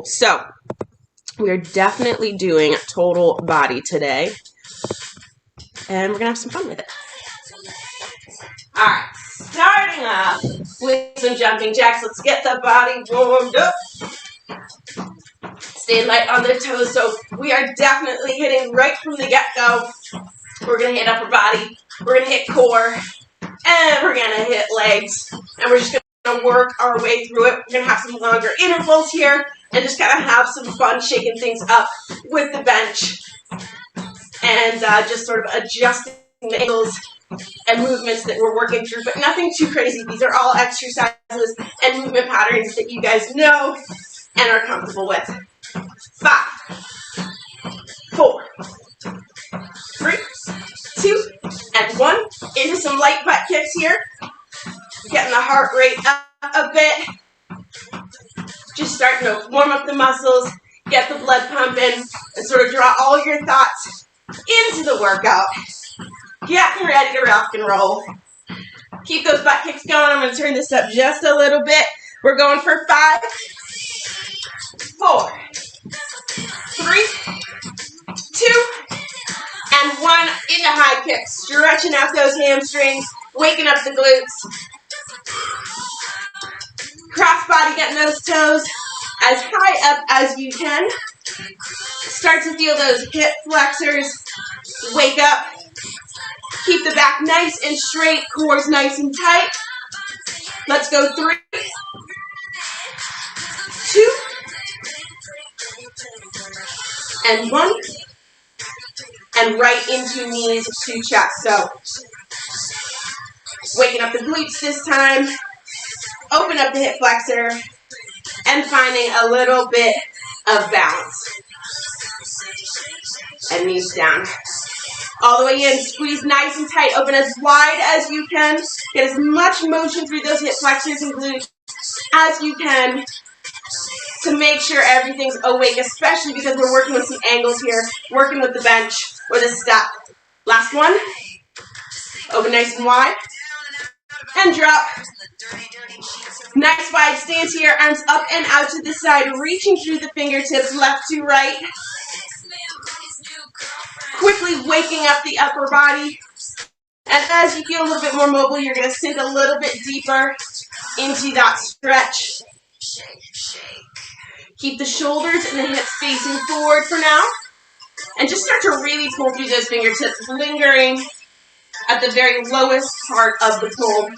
So we're definitely doing total body today, and we're gonna have some fun with it. All right, starting off with some jumping jacks. Let's get the body warmed up. Stay light on the toes. So we are definitely hitting right from the get-go. We're gonna hit upper body, we're gonna hit core, and we're gonna hit legs, and we're just gonna work our way through it. We're gonna have some longer intervals here, and just kind of have some fun shaking things up with the bench, and just sort of adjusting the angles and movements that we're working through, but nothing too crazy. These are all exercises and movement patterns that you guys know and are comfortable with. 5, 4, 3, 2, and 1. Into some light butt kicks here. Getting the heart rate up a bit. Just starting to warm up the muscles, get the blood pumping, and sort of draw all your thoughts into the workout. Getting ready to rock and roll. Keep those butt kicks going. I'm going to turn this up just a little bit. We're going for 5, 4, 3, 2, and 1. Into high kicks. Stretching out those hamstrings, waking up the glutes. Cross body, getting those toes as high up as you can. Start to feel those hip flexors. Wake up. Keep the back nice and straight, core's nice and tight. Let's go 3, 2, and 1. And right into knees to chest. So, waking up the glutes this time. Open up the hip flexor. And finding a little bit of balance. And knees down. All the way in, squeeze nice and tight, open as wide as you can. Get as much motion through those hip flexors and glutes as you can to make sure everything's awake, especially because we're working with some angles here, working with the bench or the step. Last one. Open nice and wide. And drop. Nice wide stance here, arms up and out to the side, reaching through the fingertips left to right. Quickly waking up the upper body. And as you feel a little bit more mobile, you're going to sink a little bit deeper into that stretch. Keep the shoulders and the hips facing forward for now. And just start to really pull through those fingertips, lingering at the very lowest part of the pull,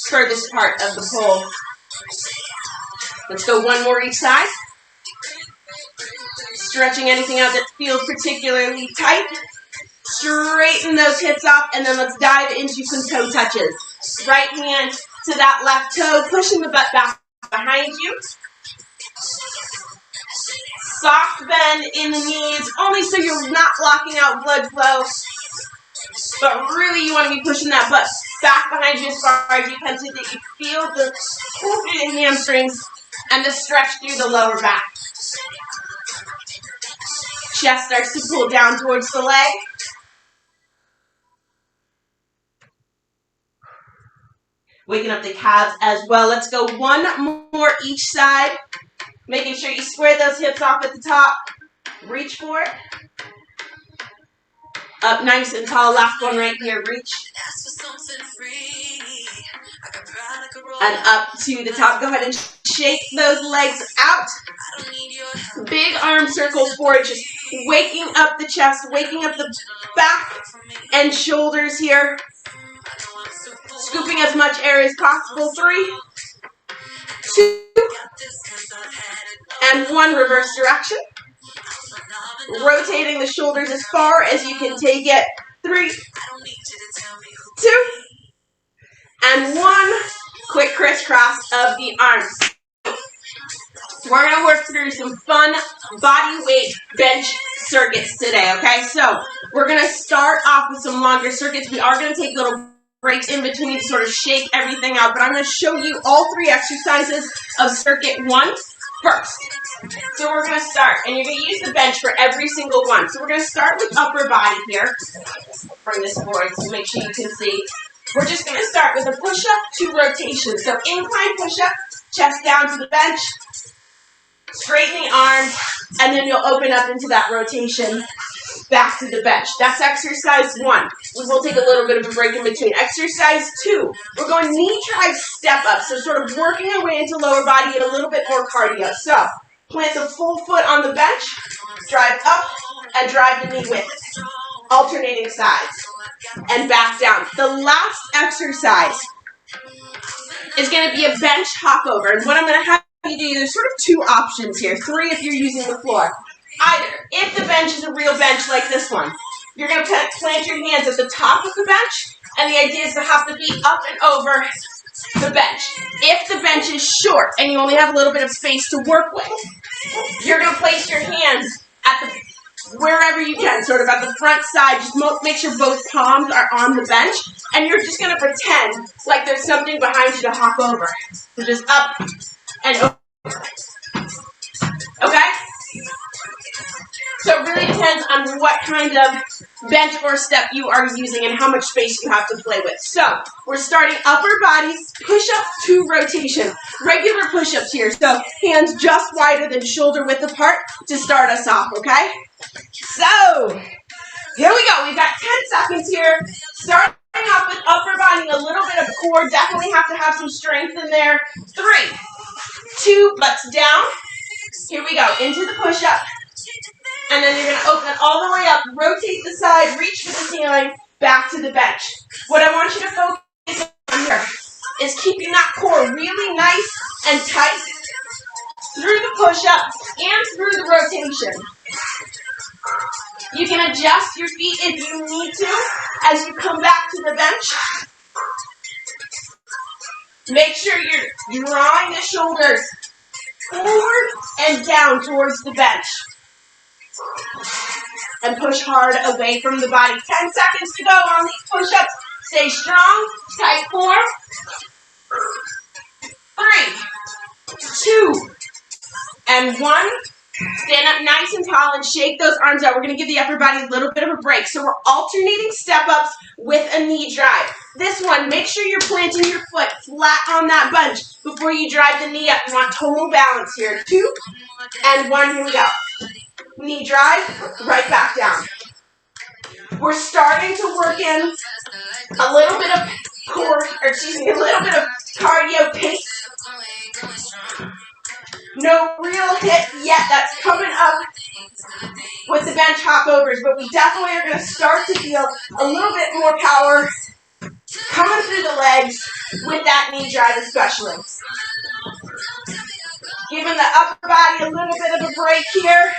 furthest part of the pull. Let's go 1 more each side. Stretching anything out that feels particularly tight. Straighten those hips off, and then let's dive into some toe touches. Right hand to that left toe, pushing the butt back behind you. Soft bend in the knees, only so you're not blocking out blood flow. But really you want to be pushing that butt back behind you as far as you can so that you feel the pull through the hamstrings and the stretch through the lower back. Chest starts to pull down towards the leg. Waking up the calves as well. Let's go 1 more each side. Making sure you square those hips off at the top. Reach for it. Up nice and tall. Last one right here. Reach. And up to the top. Go ahead and shake those legs out. Big arm circles forward. Just waking up the chest. Waking up the back and shoulders here. Scooping as much air as possible. 3, 2, and 1. Reverse direction. Rotating the shoulders as far as you can take it. 3, 2, and 1. Quick crisscross of the arms. We're going to work through some fun body weight bench circuits today, okay? So we're going to start off with some longer circuits. We are going to take little breaks in between to sort of shake everything out, but I'm going to show you all 3 exercises of circuit 1 first. So we're going to start, and you're going to use the bench for every single one. So we're going to start with upper body here. Bring this forward to make sure you can see. We're just going to start with a push-up to rotation. So incline push-up, chest down to the bench. straighten the arms, and then you'll open up into that rotation back to the bench. That's exercise 1. We will take a little bit of a break in between. Exercise 2, we're going knee drive step up, so sort of working our way into lower body and a little bit more cardio. So, plant the full foot on the bench, drive up, and drive the knee with it. Alternating sides, and back down. The last exercise is going to be a bench hop over, and what I'm going to have you do, there's sort of 2 options here, 3 if you're using the floor. Either, if the bench is a real bench like this one, you're going to plant your hands at the top of the bench, and the idea is to have the feet up and over the bench. If the bench is short and you only have a little bit of space to work with, you're going to place your hands at the wherever you can, sort of at the front side. Just make sure both palms are on the bench, and you're just going to pretend like there's something behind you to hop over. So just up and over. Okay? So it really depends on what kind of bench or step you are using and how much space you have to play with. So we're starting upper body, push-up to rotation. Regular push-ups here. So hands just wider than shoulder width apart to start us off, okay? So here we go. We've got 10 seconds here. Starting off with upper body, a little bit of core. Definitely have to have some strength in there. 3, 2, butts down. Here we go. Into the push-up. And then you're going to open all the way up, rotate the side, reach for the ceiling, back to the bench. What I want you to focus on here is keeping that core really nice and tight through the push-up and through the rotation. You can adjust your feet if you need to as you come back to the bench. Make sure you're drawing the shoulders forward and down towards the bench. And push hard away from the body. 10 seconds to go on these push-ups. Stay strong, tight core. 3, 2, and 1. Stand up nice and tall and shake those arms out. We're going to give the upper body a little bit of a break. So we're alternating step-ups with a knee drive. This one, make sure you're planting your foot flat on that bench before you drive the knee up. You want total balance here. 2 and 1. Here we go. Knee drive, right back down. We're starting to work in a little bit of a little bit of cardio pace. No real hit yet. That's coming up with the bench hop overs, but we definitely are going to start to feel a little bit more power coming through the legs with that knee drive especially. Giving the upper body a little bit of a break here.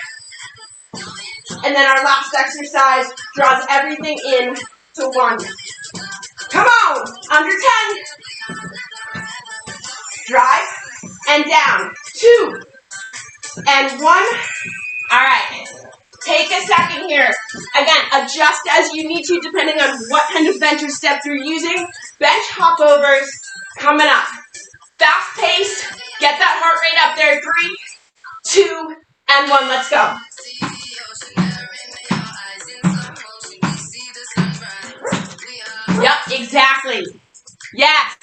And then our last exercise draws everything in to 1. Come on, under 10. Drive and down. 2 and 1. All right. Take a second here. Again, adjust as you need to depending on what kind of bench or step you're using. Bench hop overs coming up. Fast pace. Get that heart rate up there. 3, 2, and 1. Let's go. Yep, exactly. Yes.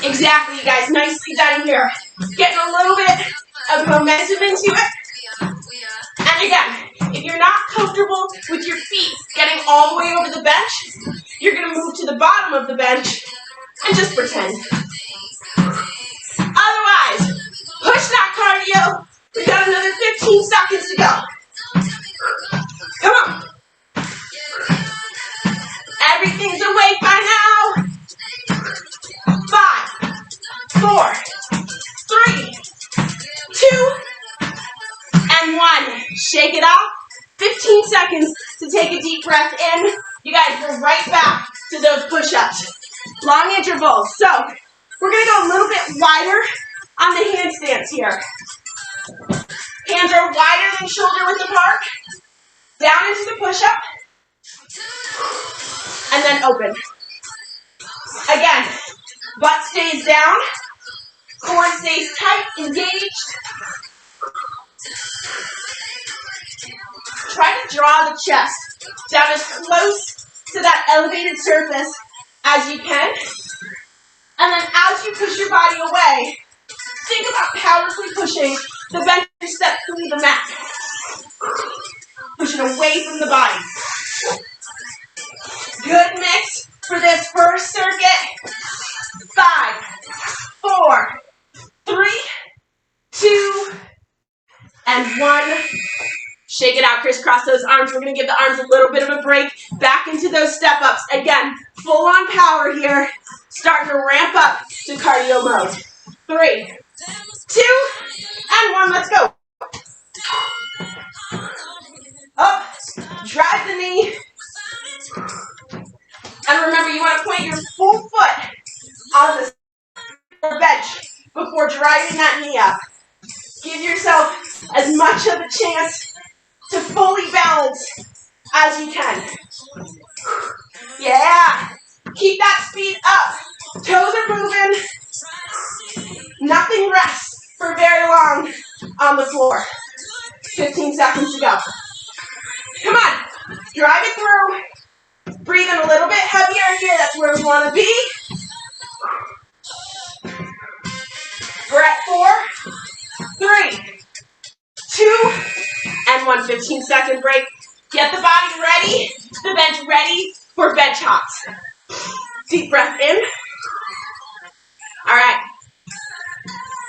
Exactly, you guys. Nicely done here. Getting a little bit of momentum into it. And again, if you're not comfortable with your feet getting all the way over the bench, you're going to move to the bottom of the bench and just pretend. Otherwise, push that cardio. We've got another 15 seconds to go. Come on. Everything's awake by now. 5, 4, 3, 2, and 1. Shake it off. 15 seconds to take a deep breath in. You guys, we're right back to those push-ups. Long intervals. So, we're going to go a little bit wider on the handstands here. Hands are wider than shoulder width apart. Down into the push-up. And then open. Again, butt stays down. Core stays tight, engaged. Try to draw the chest down as close to that elevated surface as you can. And then as you push your body away, think about powerfully pushing the bench step through the mat. Push it away from the body. Good mix for this first circuit. 5, 4, 3, 2, and 1. Shake it out, crisscross those arms. We're going to give the arms a little bit of a break. Back into those step-ups. Again, full on power here. Starting to ramp up to cardio mode. 3, 2, and 1. Let's go. Up, drive the knee. And remember, you want to point your full foot on the bench before driving that knee up. Give yourself as much of a chance to fully balance as you can. Yeah. Keep that speed up. Toes are moving. Nothing rests for very long on the floor. 15 seconds to go. Come on. Drive it through. Breathe in a little bit heavier here. That's where we want to be. We're at 4, 3, 2, and 1. 15-second break. Get the body ready, the bench ready for bench hops. Deep breath in. All right.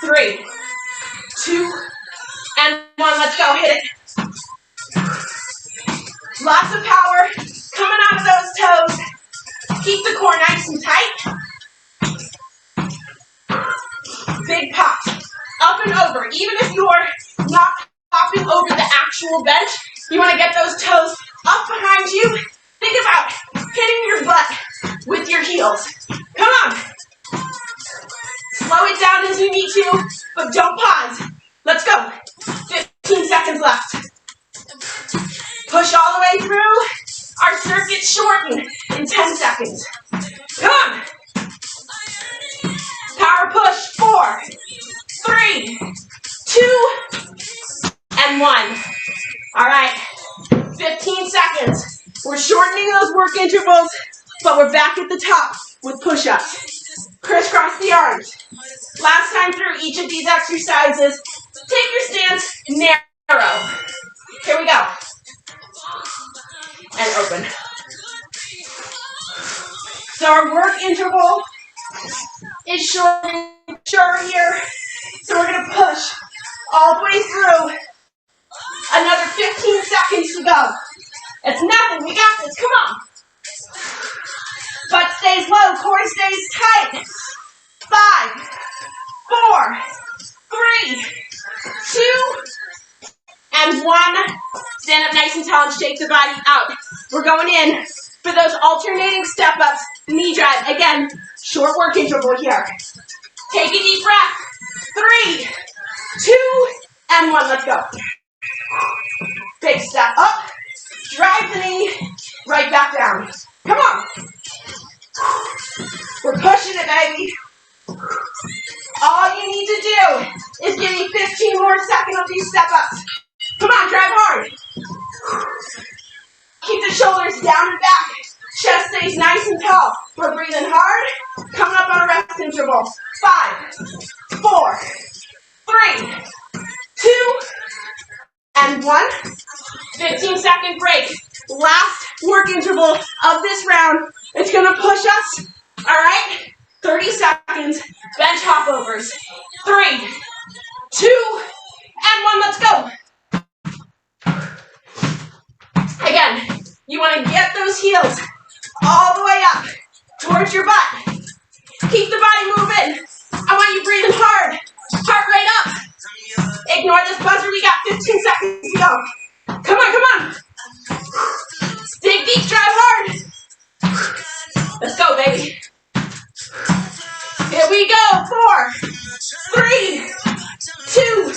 3, 2, and 1. Let's go. Hit it. Lots of power coming out of those toes. Keep the core nice and tight. Big pops. Up and over. Even if you're not popping over the actual bench, you want to get those toes up behind you. Think about hitting your butt with your heels. Come on. Slow it down as you need to, but don't pause. Let's go. 15 seconds left. Push all the way through. Our circuit shortened in 10 seconds. Come on. Power push. 4, 3, 2, and 1. All right. 15 seconds. We're shortening those work intervals, but we're back at the top with push-ups. Crisscross the arms. Last time through each of these exercises, take your stance narrow. Here we go. And open. So our work interval is short here. So we're going to push all the way through. Another 15 seconds to go. It's nothing. We got this. Come on. Butt stays low. Core stays tight. 5, 4, 3, 2, and 1. Stand up nice and tall and shake the body out. We're going in for those alternating step-ups, knee drive. Again, short work interval here. Take a deep breath. 3, 2, and 1. Let's go. Big step up. Drive the knee right back down. Come on. We're pushing it, baby. All you need to do is give me 15 more seconds of these step-ups. Come on, drive hard. Keep the shoulders down and back. Chest stays nice and tall. We're breathing hard. Coming up on a rest interval. 5, 4, 3, 2, and 1. 15-second break. Last work interval of this round. It's going to push us. All right? 30 seconds. Bench hopovers. 3, 2, and 1. Let's go. Again, you want to get those heels all the way up towards your butt. Keep the body moving. I want you breathing hard. Heart rate up. Ignore this buzzer. We got 15 seconds to go. Come on, come on. Dig deep, drive hard. Let's go, baby. Here we go. 4, 3, 2,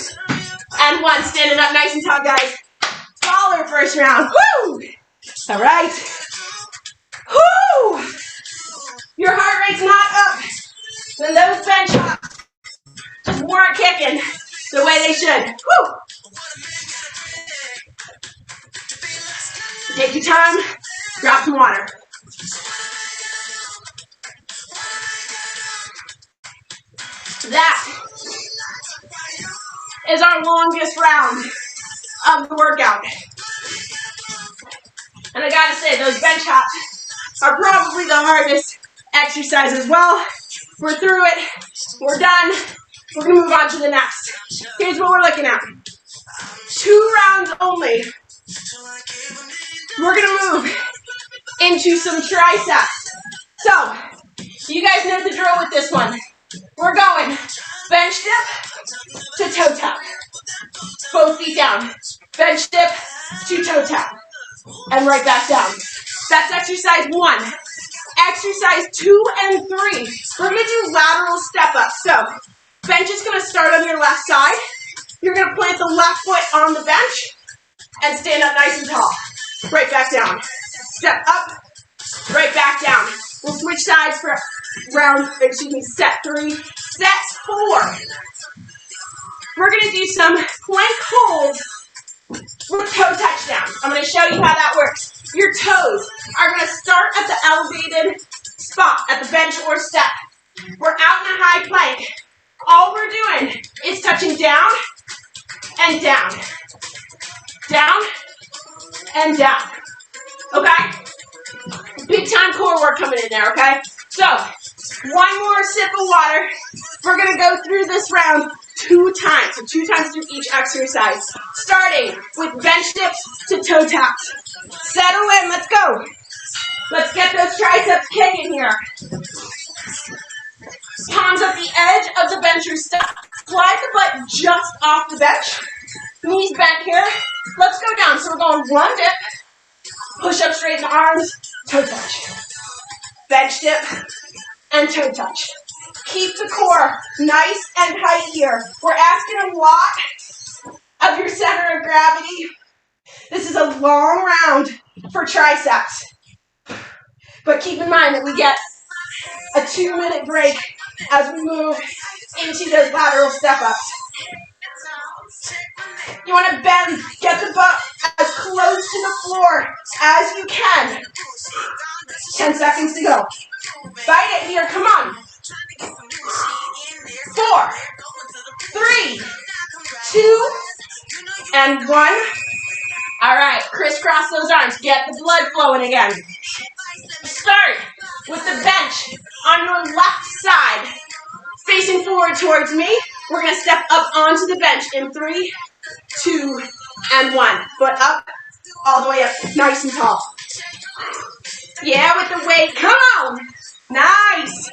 and 1. Standing up nice and tall, guys. Baller first round. Woo! All right. Woo! Your heart rate's not up. Then those bench hops just weren't kicking the way they should. Woo! Take your time. Grab some water. That is our longest round of the workout. And I gotta say, those bench hops are probably the hardest exercise as well. We're through it. We're done. We're gonna move on to the next. Here's what we're looking at. 2 rounds only. We're gonna move into some triceps. So, you guys know the drill with this one. We're going bench dip to toe tap. Both feet down. Bench dip to toe tap. And right back down. That's exercise 1. Exercise 2 and 3. We're going to do lateral step-ups. So, bench is going to start on your left side. You're going to plant the left foot on the bench and stand up nice and tall. Right back down. Step up, right back down. We'll switch sides for set 3. Set 4. We're going to do some plank holds with toe touchdowns. I'm going to show you how that works. Your toes are going to start at the elevated spot at the bench or step. We're out in a high plank. All we're doing is touching down and down. Down and down. Okay? Big time core work coming in there, okay? So, one more sip of water. We're going to go through this round 2 times. So 2 times through each exercise. Starting with bench dips to toe taps. Settle in. Let's go. Let's get those triceps kicking here. Palms at the edge of the bench or step. Slide the butt just off the bench. Knees back here. Let's go down. So we're going 1 dip. Push up, straighten the arms. Toe touch. Bench dip and toe touch. Keep the core nice and tight here. We're asking a lot of your center of gravity. This is a long round for triceps. But keep in mind that we get a 2-minute break as we move into those lateral step-ups. You want to bend, get the butt as close to the floor as you can. 10 seconds to go. Fight it here, come on. 4, 3, 2, and 1. All right, crisscross those arms. Get the blood flowing again. Start with the bench on your left side, facing forward towards me. We're going to step up onto the bench in 3, 2, and 1. Foot up, all the way up, nice and tall. Yeah, with the weight, come on. Nice.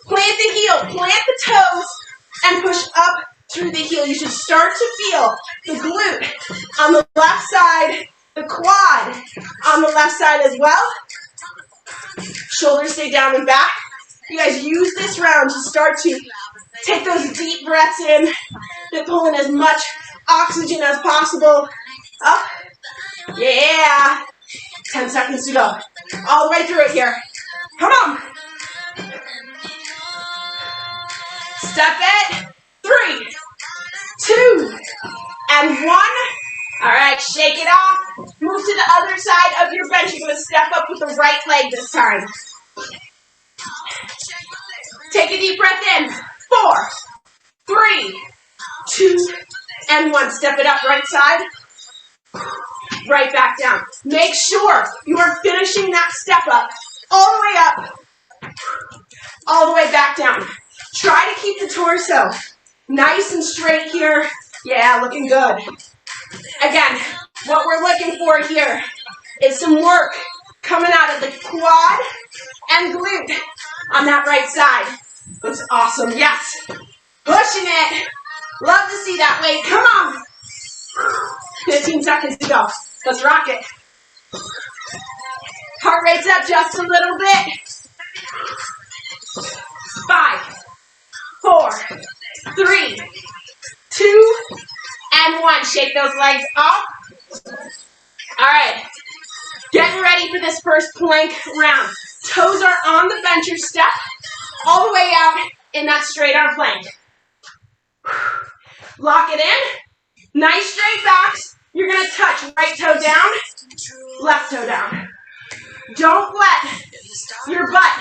Plant the heel, plant the toes, and push up through the heel. You should start to feel the glute on the left side, the quad on the left side as well. Shoulders stay down and back. You guys use this round to start to take those deep breaths in. They're pulling as much oxygen as possible. Up. Yeah. 10 seconds to go. All the way through it here. Come on. Step it. 3, 2, and 1. All right, shake it off. Move to the other side of your bench. You're going to step up with the right leg this time. Take a deep breath in. 4, 3, 2, and 1. Step it up right side. Right back down. Make sure you are finishing that step up all the way up, all the way back down. Try to keep the torso nice and straight here. Yeah, looking good. Again, what we're looking for here is some work coming out of the quad and glute on that right side. Looks awesome. Yes. Pushing it. Love to see that weight. Come on. 15 seconds to go. Let's rock it. Heart rate's up just a little bit. 5, 4, 3, 2, and 1. Shake those legs off. All right. Getting ready for this first plank round. Toes are on the bench or step all the way out in that straight arm plank. Lock it in. Nice straight backs. You're going to touch right toe down, left toe down. Don't let your butt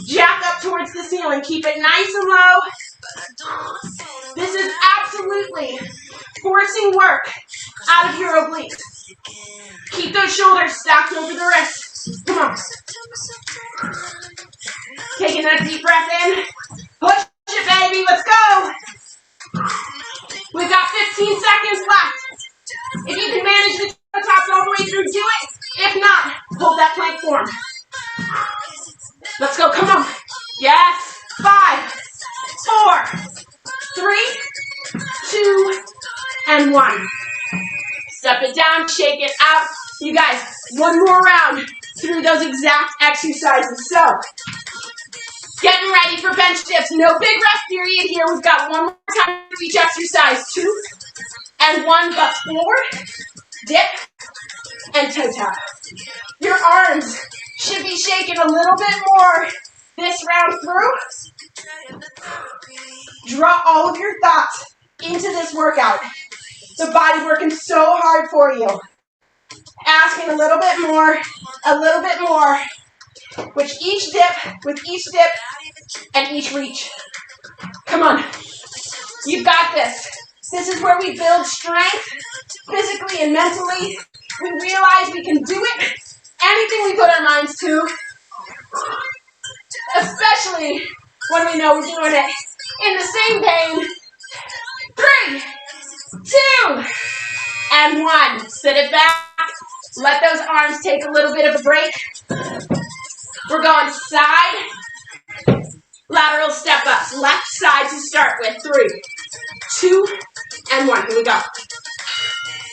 jack up towards the ceiling. Keep it nice and low. This is absolutely forcing work out of your obliques. Keep those shoulders stacked over the wrists. Come on. Taking that deep breath in. Push it, baby. Let's go. We've got 15 seconds left. If you can manage the tops all the way through, do it. If not, hold that plank form. Let's go. Come on. Yes. 5, 4, 3, 2, and 1. Step it down, shake it out. You guys, one more round through those exact exercises. So, getting ready for bench dips. No big rest period here. We've got one more time for each exercise. 2 and 1, but forward, dip, and toe tap. Your arms should be shaking a little bit more this round through. Draw all of your thoughts into this workout. The body's working so hard for you. Asking a little bit more, with each dip, and each reach. Come on. You've got this. This is where we build strength, physically and mentally. We realize we can do it. Anything we put our minds to. Especially when we know we're doing it in the same pain. 3, 2, and 1. Sit it back. Let those arms take a little bit of a break. We're going side, lateral step ups. Left side to start with. 3, 2, and 1. Here we go.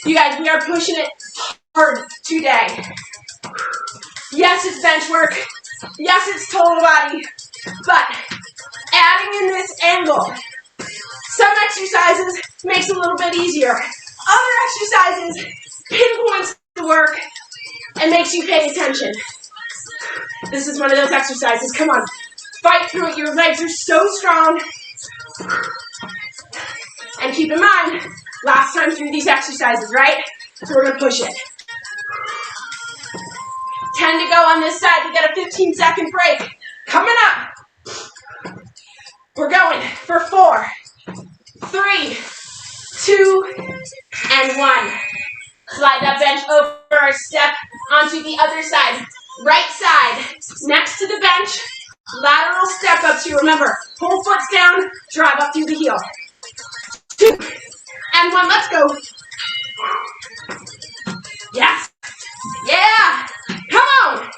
You guys, we are pushing it hard today. Yes, it's bench work. Yes, it's total body. But adding in this angle, some exercises makes it a little bit easier. Other exercises pinpoints the work and makes you pay attention. This is one of those exercises. Come on. Fight through it. Your legs are so strong. And keep in mind, last time through these exercises, right? So we're going to push it. 10 to go on this side. We got a 15-second break. Coming up. We're going for 4, 3, 2, and 1. Slide that bench over or step onto the other side. Right side, next to the bench. Lateral step ups here. Remember, pull foot down, drive up through the heel. 2, and 1. Let's go. Yes. Yeah. Come on.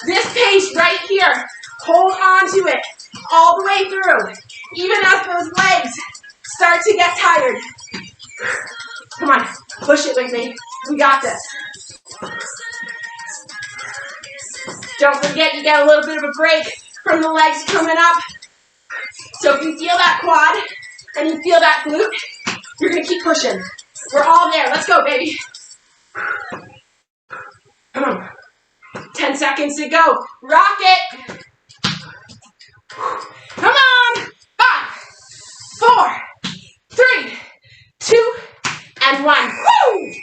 This pace right here. Hold on to it all the way through. Even as those legs start to get tired. Come on. Push it with me. We got this. Don't forget you get a little bit of a break from the legs coming up. So if you feel that quad and you feel that glute, you're going to keep pushing. We're all there. Let's go, baby. Come on. 10 seconds to go. Rock it. Come on. 5, 4, 3, 2, and 1. Woo!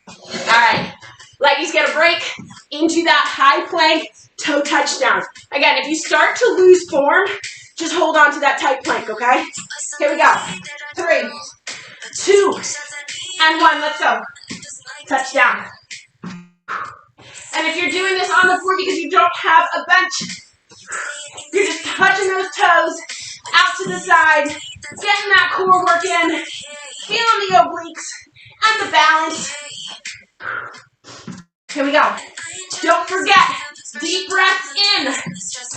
All right. Leggies get a break into that high plank toe touchdown. Again, if you start to lose form, just hold on to that tight plank, okay? Here we go. 3, 2, and 1. Let's go. Touchdown. And if you're doing this on the floor because you don't have a bench, you're just touching those toes out to the side, getting that core work in, feeling the obliques and the balance. Here we go. Don't forget, deep breaths in.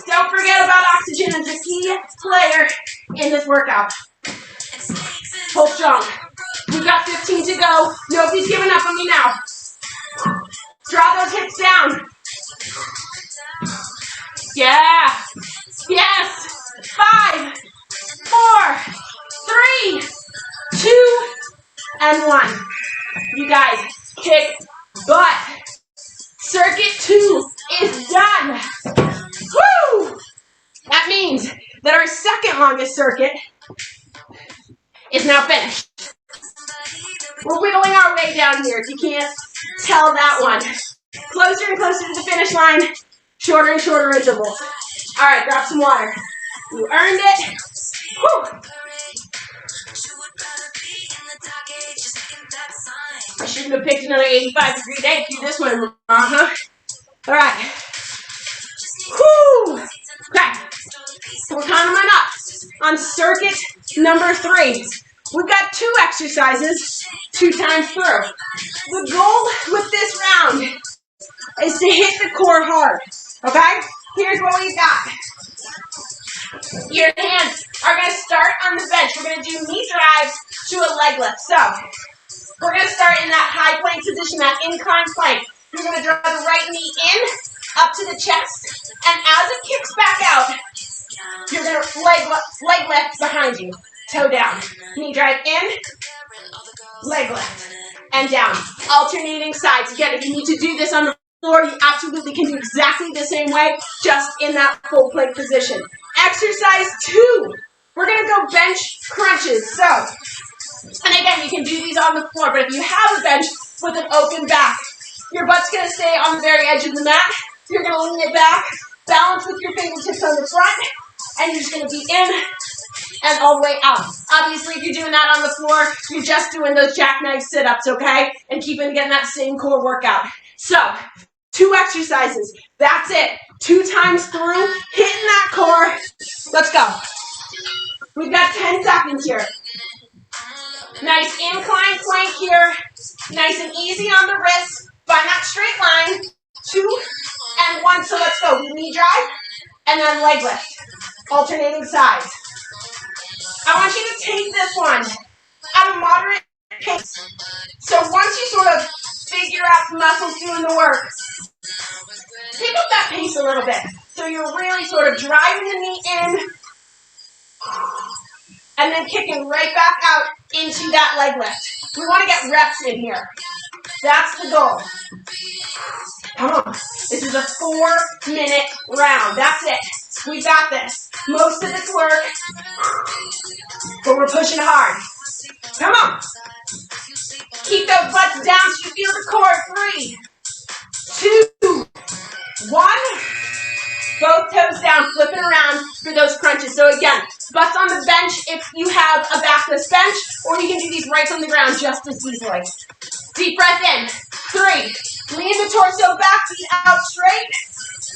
Don't forget about oxygen. It's a key player in this workout. Hold strong. We've got 15 to go. Nobody's giving up on me now. Draw those hips down. Yeah. Yes. 5, 4, 3, 2, and 1. You guys, kick butt. Circuit 2 is done. Woo! That means that our second longest circuit is now finished. We're whittling our way down here, if you can't tell that one. Closer and closer to the finish line, shorter and shorter intervals. All right, grab some water. You earned it. Woo! shouldn't have picked another 85-degree day to do this one, huh? All right. Whew. Okay. We're coming up on circuit number 3. We've got 2 exercises 2 times through. The goal with this round is to hit the core hard. Okay? Here's what we've got. Your hands are going to start on the bench. We're going to do knee drives to a leg lift. So, we're going to start in that high plank position, that incline plank. You're going to draw the right knee in, up to the chest, and as it kicks back out, you're going to leg lift behind you. Toe down. Knee drive in, leg lift, and down. Alternating sides. Again, if you need to do this on the floor, you absolutely can do exactly the same way, just in that full plank position. Exercise 2. We're going to go bench crunches. So, and again, you can do these on the floor, but if you have a bench with an open back, your butt's going to stay on the very edge of the mat. You're going to lean it back, balance with your fingertips on the front, and you're just going to be in and all the way out. Obviously, if you're doing that on the floor, you're just doing those jackknife sit-ups, okay? And getting that same core workout. So, 2 exercises. That's it. 2 times through, hitting that core. Let's go. We've got 10 seconds here. Nice incline plank here. Nice and easy on the wrist. Find that straight line. 2 and 1. So let's go. Knee drive and then leg lift. Alternating sides. I want you to take this one at a moderate pace. So once you sort of figure out the muscles doing the work, pick up that pace a little bit. So you're really sort of driving the knee in and then kicking right back out into that leg lift. We want to get reps in here. That's the goal. Come on. This is a 4-minute round. That's it. We got this. Most of it's work, but we're pushing hard. Come on. Keep those butts down so you feel the core. 3, 2, 1. Both toes down, flipping around for those crunches. So again, butts on the bench if you have a backless bench, or you can do these right from the ground just as easily. Deep breath in. 3. Lean the torso back, feet out straight.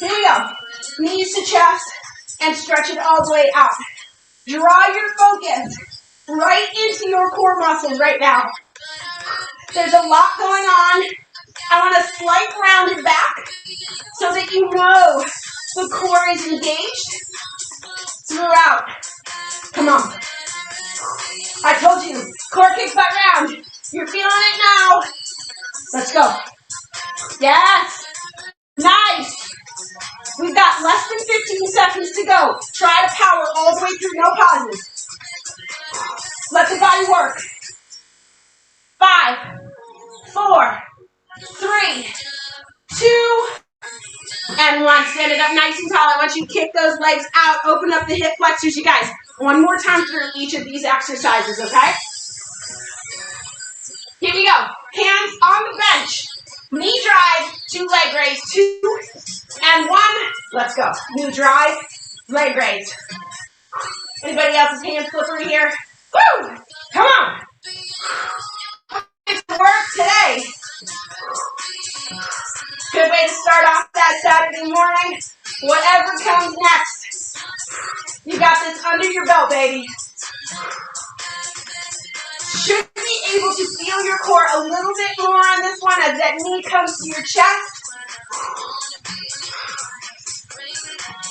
Here we go. Knees to chest and stretch it all the way out. Draw your focus right into your core muscles right now. There's a lot going on. I want a slight rounded back so that you know the core is engaged throughout. Come on. I told you, core kicks back round. You're feeling it now. Let's go. Yes. Nice. We've got less than 15 seconds to go. Try to power all the way through, no pauses. Let the body work. 5, 4, 3, 2, and 1. Stand it up nice and tall. I want you to kick those legs out. Open up the hip flexors, you guys. One more time through each of these exercises, okay? Here we go. Hands on the bench. Knee drive to leg raise. 2 and 1. Let's go. Knee drive, leg raise. Anybody else's hand slippery here? Woo! Come on. It's work today. Good way to start off that Saturday morning. Whatever comes next, you got this under your belt, baby. Should be able to feel your core a little bit more on this one as that knee comes to your chest.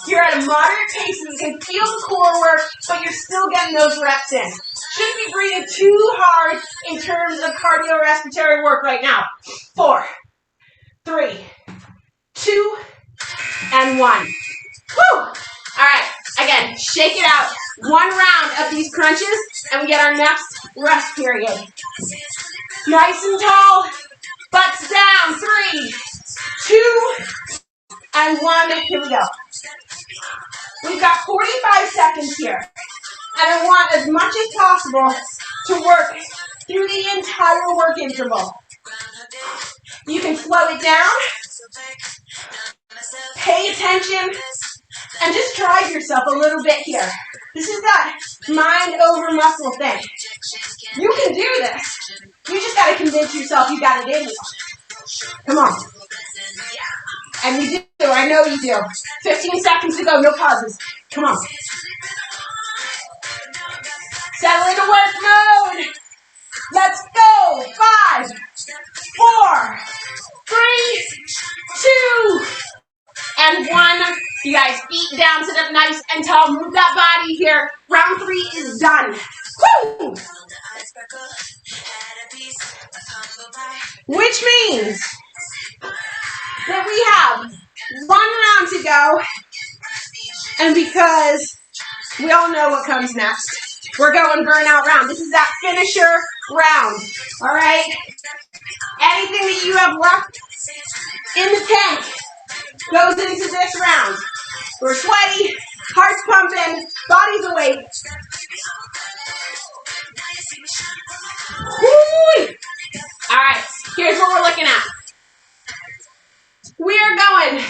You're at a moderate pace and you can feel the core work, but you're still getting those reps in. Shouldn't be breathing too hard in terms of cardiorespiratory work right now. 4, 3, 2, and 1. Woo! All right, again, shake it out. 1 round of these crunches, and we get our next rest period. Nice and tall, butts down. 3, 2, and 1. Here we go. We've got 45 seconds here, and I want as much as possible to work through the entire work interval. You can slow it down, pay attention, and just drive yourself a little bit here. This is that mind over muscle thing. You can do this. You just got to convince yourself you got it in you. Come on. And you do. I know you do. 15 seconds to go. No pauses. Come on. Settle into work mode. Let's go. 5, 4, 3, 2, and 1. You guys, feet down, sit up nice and tall. Move that body here. Round 3 is done. Woo! Which means that we have 1 round to go. And because we all know what comes next, we're going burnout round. This is that finisher round. All right? Anything that you have left in the tank goes into this round. We're sweaty, heart's pumping, body's awake. Woo! All right, here's what we're looking at. We are going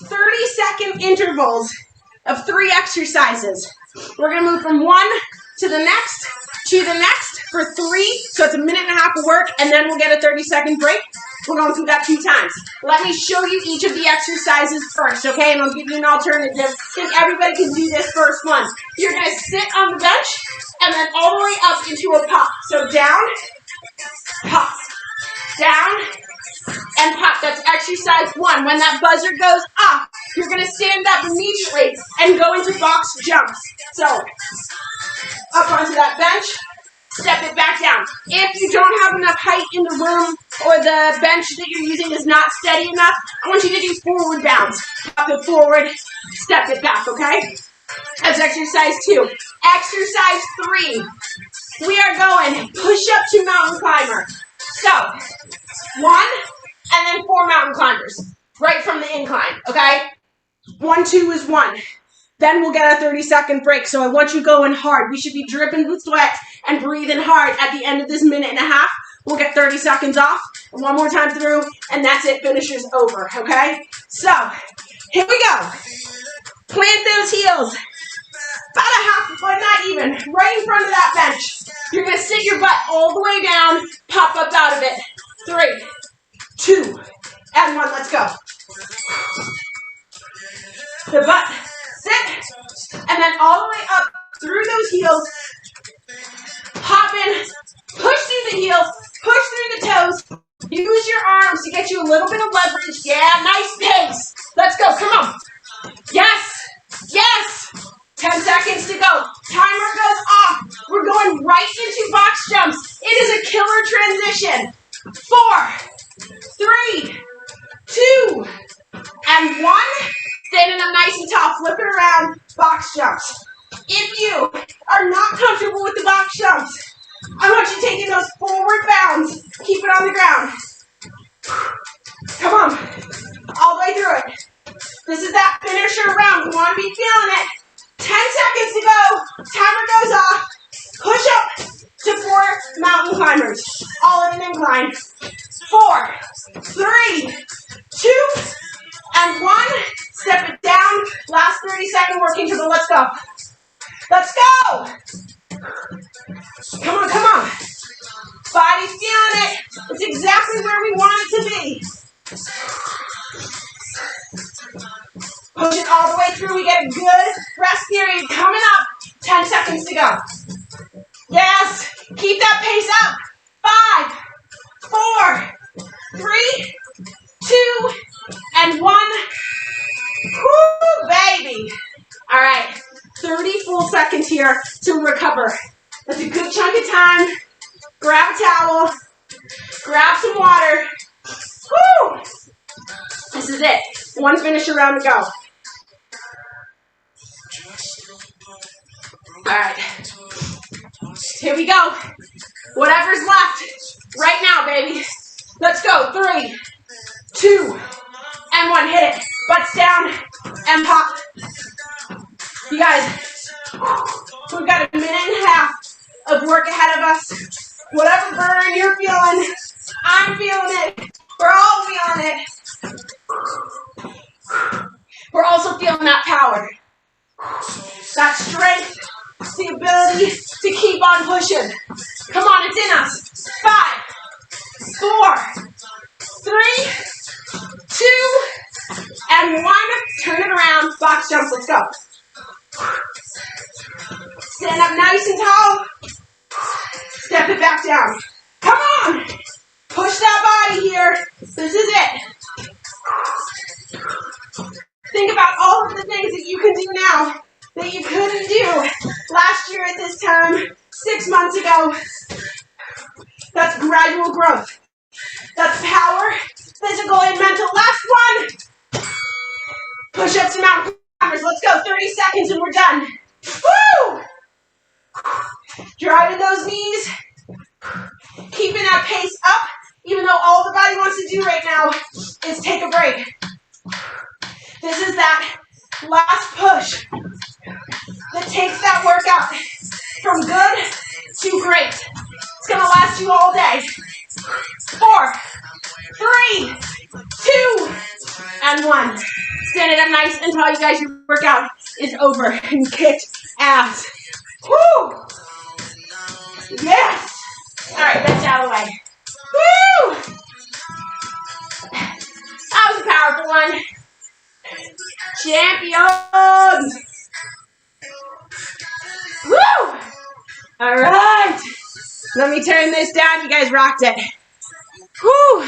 30-second intervals of 3 exercises. We're going to move from one to the next for 3. So it's a minute and a half of work, and then we'll get a 30-second break. We're going through that 2 times. Let me show you each of the exercises first, okay? And I'll give you an alternative. I think everybody can do this first one. You're going to sit on the bench and then all the way up into a pop. So down, pop, down, and pop. That's exercise 1. When that buzzer goes off, you're going to stand up immediately and go into box jumps. So up onto that bench. Step it back down. If you don't have enough height in the room or the bench that you're using is not steady enough, I want you to do forward bounds. Up it forward, step it back, okay? That's exercise 2. Exercise 3. We are going push-up to mountain climber. So, 1 and then 4 mountain climbers. Right from the incline, okay? 1, 2 is 1. Then we'll get a 30-second break. So I want you going hard. We should be dripping with sweat and breathing hard at the end of this minute and a half. We'll get 30 seconds off. 1 more time through, and that's it. Finisher's over, okay? So, here we go. Plant those heels. About a half a foot, not even. Right in front of that bench. You're going to sit your butt all the way down. Pop up out of it. 3, 2, and 1. Let's go. The butt. Sit, and then all the way up through those heels, hop in, push through the heels, push through the toes, use your arms to get you a little bit of leverage. Yeah, nice pace. Let's go, come on. Yes, yes. 10 seconds to go. Timer goes off. We're going right into box jumps. It is a killer transition. 4, 3, 2, and 1. Standing up nice and tall, flip it around, box jumps. If you are not comfortable with the box jumps, I want you taking those forward bounds. Keep it on the ground. Come on, all the way through it. This is that finisher round. We want to be feeling it. 10 seconds to go. Timer goes off. Push up to 4 mountain climbers. All in an incline. 4, 3, 2, and 1. Step it down. Last 30-second working to the let's go. Let's go. Come on, come on. Body's feeling it. It's exactly where we want it to be. Push it all the way through. We get a good rest period coming up. 10 seconds to go. Yes. Keep that pace up. 5, 4, 3, 2, and 1. Woo, baby. All right. 30 full seconds here to recover. That's a good chunk of time. Grab a towel. Grab some water. Woo! This is it. 1 finisher round to go. All right. Here we go. Whatever's left right now, baby. Let's go. 3, 2, and 1. Hit it. Butts down and pop. You guys, we've got a minute and a half of work ahead of us. Whatever burn you're feeling, I'm feeling it. We're all feeling it. We're also feeling that power, that strength, the ability to keep on pushing. Come on, it's in us. 5, 4, 3, 2, and 1. Turn it around. Box jumps. Let's go. Stand up nice and tall. Step it back down. Come on. Push that body here. This is it. Think about all of the things that you can do now that you couldn't do last year at this time, 6 months ago. That's gradual growth. That's power, physical and mental. Last one. Push-ups and mountain climbers. Let's go. 30 seconds and we're done. Woo! Driving those knees. Keeping that pace up, even though all the body wants to do right now is take a break. This is that last push that takes that workout from good to great. It's going to last you all day. 4, 3, 2, and 1. Stand it up nice and tall, you guys. Your workout is over and kicked ass. Woo! Yes! All right, that's out of the way. Woo! That was a powerful one. Champions! Woo! All right. Let me turn this down. You guys rocked it. Woo!